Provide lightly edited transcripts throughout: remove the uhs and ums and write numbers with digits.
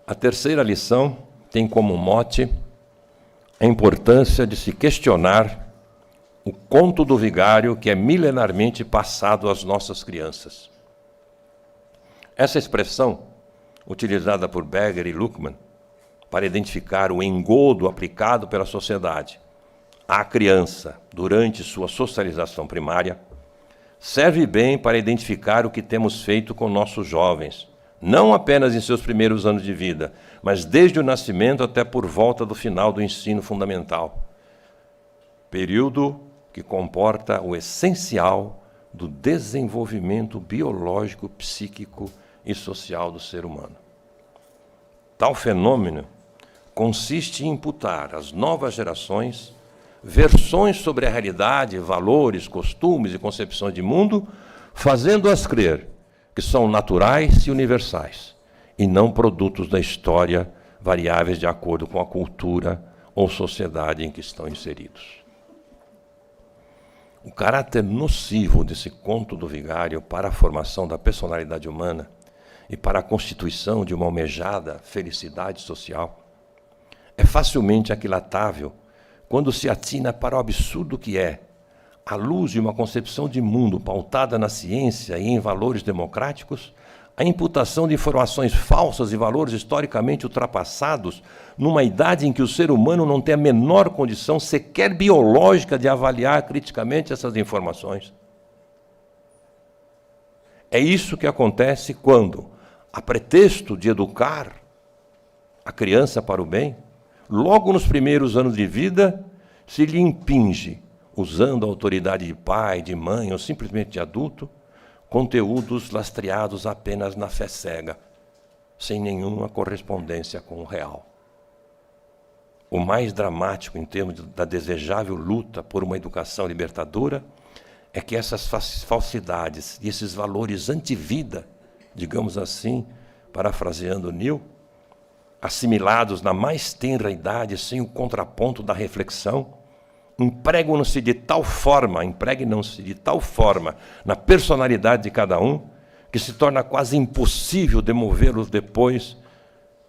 A terceira lição tem como mote a importância de se questionar o conto do vigário que é milenarmente passado às nossas crianças. Essa expressão, utilizada por Berger e Luckmann, para identificar o engodo aplicado pela sociedade à criança durante sua socialização primária, serve bem para identificar o que temos feito com nossos jovens, não apenas em seus primeiros anos de vida, mas desde o nascimento até por volta do final do ensino fundamental, período que comporta o essencial do desenvolvimento biológico, psíquico e social do ser humano. Tal fenômeno consiste em imputar às novas gerações versões sobre a realidade, valores, costumes e concepções de mundo, fazendo-as crer que são naturais e universais, e não produtos da história, variáveis de acordo com a cultura ou sociedade em que estão inseridos. O caráter nocivo desse conto do vigário para a formação da personalidade humana e para a constituição de uma almejada felicidade social é facilmente aquilatável quando se atina para o absurdo que é, à luz de uma concepção de mundo pautada na ciência e em valores democráticos, a imputação de informações falsas e valores historicamente ultrapassados numa idade em que o ser humano não tem a menor condição sequer biológica de avaliar criticamente essas informações. É isso que acontece quando, a pretexto de educar a criança para o bem, logo nos primeiros anos de vida, se lhe impinge, usando a autoridade de pai, de mãe ou simplesmente de adulto, conteúdos lastreados apenas na fé cega, sem nenhuma correspondência com o real. O mais dramático em termos da desejável luta por uma educação libertadora é que essas falsidades e esses valores antivida, digamos assim, parafraseando Neil, assimilados na mais tenra idade, sem o contraponto da reflexão, empreguem-se de tal forma na personalidade de cada um, que se torna quase impossível demovê-los depois,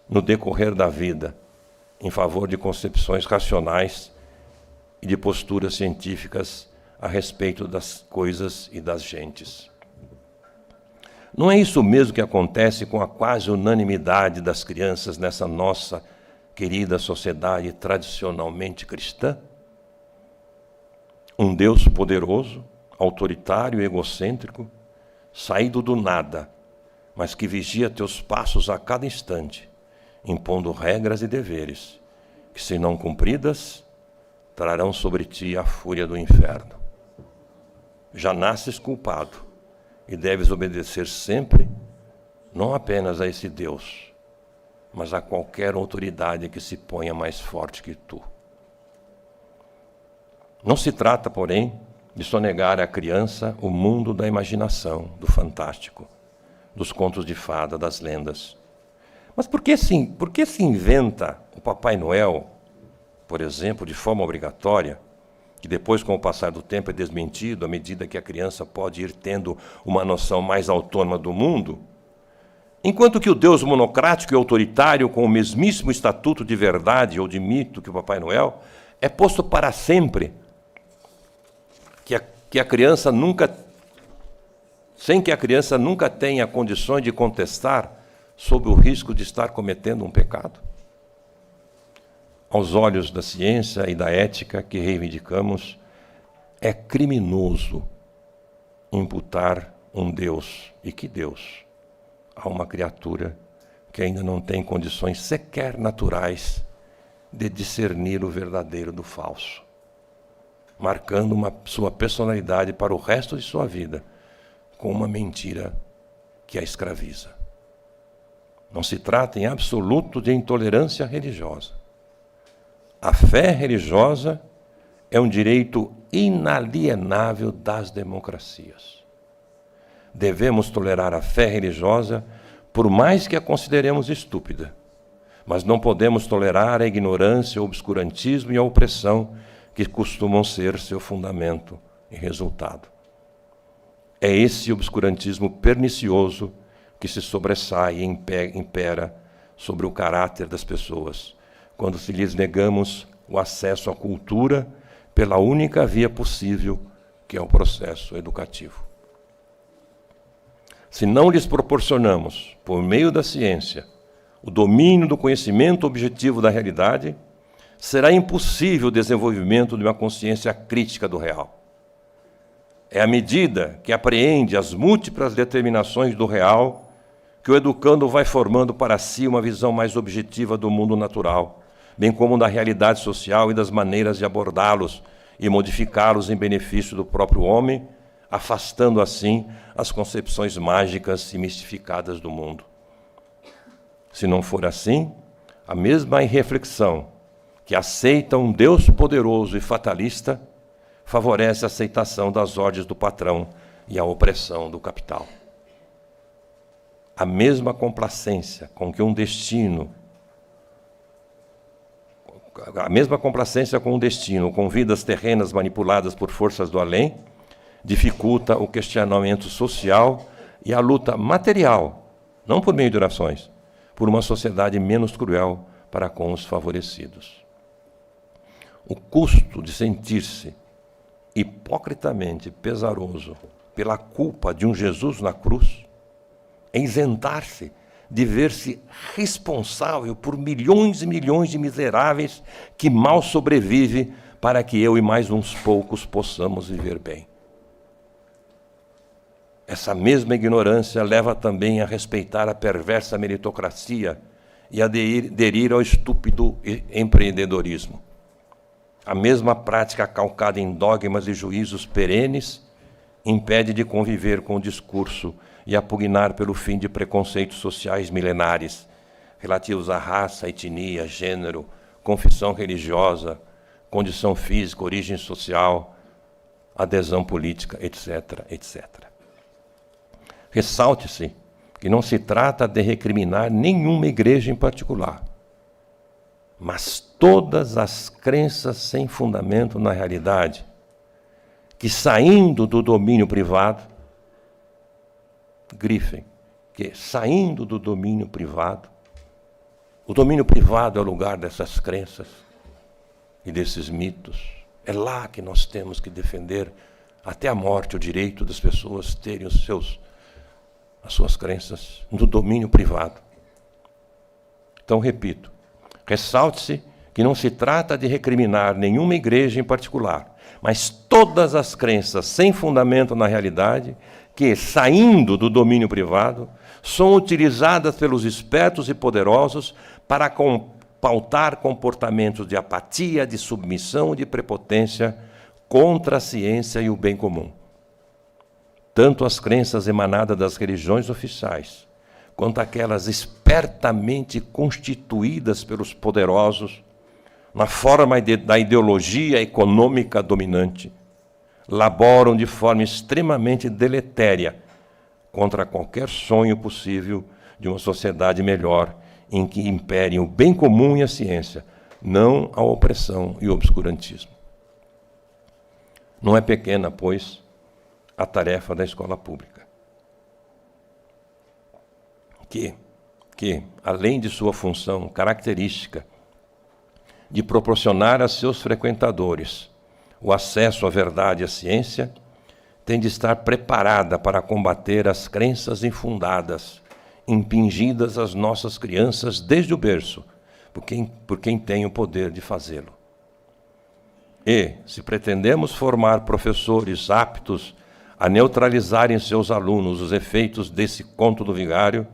no decorrer da vida, em favor de concepções racionais e de posturas científicas a respeito das coisas e das gentes. Não é isso mesmo que acontece com a quase unanimidade das crianças nessa nossa querida sociedade tradicionalmente cristã? Um Deus poderoso, autoritário e egocêntrico, saído do nada, mas que vigia teus passos a cada instante, impondo regras e deveres, que, se não cumpridas, trarão sobre ti a fúria do inferno. Já nasces culpado, e deves obedecer sempre, não apenas a esse Deus, mas a qualquer autoridade que se ponha mais forte que tu. Não se trata, porém, de sonegar à criança o mundo da imaginação, do fantástico, dos contos de fada, das lendas. Mas por que se inventa o Papai Noel, por exemplo, de forma obrigatória, que depois, com o passar do tempo, é desmentido à medida que a criança pode ir tendo uma noção mais autônoma do mundo, enquanto que o Deus monocrático e autoritário, com o mesmíssimo estatuto de verdade ou de mito que o Papai Noel, é posto para sempre, que a criança nunca, sem que a criança nunca tenha condições de contestar sob o risco de estar cometendo um pecado? Aos olhos da ciência e da ética que reivindicamos, é criminoso imputar um Deus, e que Deus, a uma criatura que ainda não tem condições sequer naturais de discernir o verdadeiro do falso, marcando sua personalidade para o resto de sua vida com uma mentira que a escraviza. Não se trata em absoluto de intolerância religiosa. A fé religiosa é um direito inalienável das democracias. Devemos tolerar a fé religiosa, por mais que a consideremos estúpida, mas não podemos tolerar a ignorância, o obscurantismo e a opressão que costumam ser seu fundamento e resultado. É esse obscurantismo pernicioso que se sobressai e impera sobre o caráter das pessoas, quando se lhes negamos o acesso à cultura pela única via possível, que é o processo educativo. Se não lhes proporcionamos, por meio da ciência, o domínio do conhecimento objetivo da realidade, será impossível o desenvolvimento de uma consciência crítica do real. É à medida que apreende as múltiplas determinações do real que o educando vai formando para si uma visão mais objetiva do mundo natural, bem como da realidade social e das maneiras de abordá-los e modificá-los em benefício do próprio homem, afastando assim as concepções mágicas e mistificadas do mundo. Se não for assim, a mesma irreflexão que aceita um Deus poderoso e fatalista favorece a aceitação das ordens do patrão e a opressão do capital. A mesma complacência com que um destino, com vidas terrenas manipuladas por forças do além, dificulta o questionamento social e a luta material, não por meio de orações, por uma sociedade menos cruel para com os favorecidos. O custo de sentir-se hipocritamente pesaroso pela culpa de um Jesus na cruz é isentar-se de ver-se responsável por milhões e milhões de miseráveis que mal sobrevivem para que eu e mais uns poucos possamos viver bem. Essa mesma ignorância leva também a respeitar a perversa meritocracia e a aderir ao estúpido empreendedorismo. A mesma prática calcada em dogmas e juízos perenes impede de conviver com o discurso e a pugnar pelo fim de preconceitos sociais milenares, relativos à raça, etnia, gênero, confissão religiosa, condição física, origem social, adesão política, etc., etc. Ressalte-se que não se trata de recriminar nenhuma igreja em particular, mas todas as crenças sem fundamento na realidade, que saindo do domínio privado, grifem, que saindo do domínio privado, o domínio privado é o lugar dessas crenças e desses mitos. É lá que nós temos que defender até a morte o direito das pessoas terem as suas crenças no domínio privado. Então, repito, ressalte-se que não se trata de recriminar nenhuma igreja em particular, mas todas as crenças sem fundamento na realidade, que, saindo do domínio privado, são utilizadas pelos espertos e poderosos para pautar comportamentos de apatia, de submissão, de prepotência contra a ciência e o bem comum. Tanto as crenças emanadas das religiões oficiais, quanto aquelas espertamente constituídas pelos poderosos, na forma da ideologia econômica dominante, laboram de forma extremamente deletéria contra qualquer sonho possível de uma sociedade melhor, em que imperem o bem comum e a ciência, não a opressão e o obscurantismo. Não é pequena, pois, a tarefa da escola pública, que, além de sua função característica de proporcionar a seus frequentadores o acesso à verdade e à ciência, tem de estar preparada para combater as crenças infundadas, impingidas às nossas crianças desde o berço, por quem tem o poder de fazê-lo. E, se pretendemos formar professores aptos a neutralizar em seus alunos os efeitos desse conto do vigário,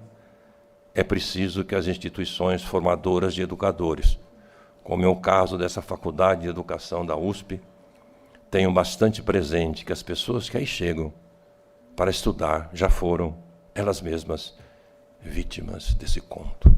é preciso que as instituições formadoras de educadores, como é o caso dessa Faculdade de Educação da USP, tenham bastante presente que as pessoas que aí chegam para estudar já foram, elas mesmas, vítimas desse conto.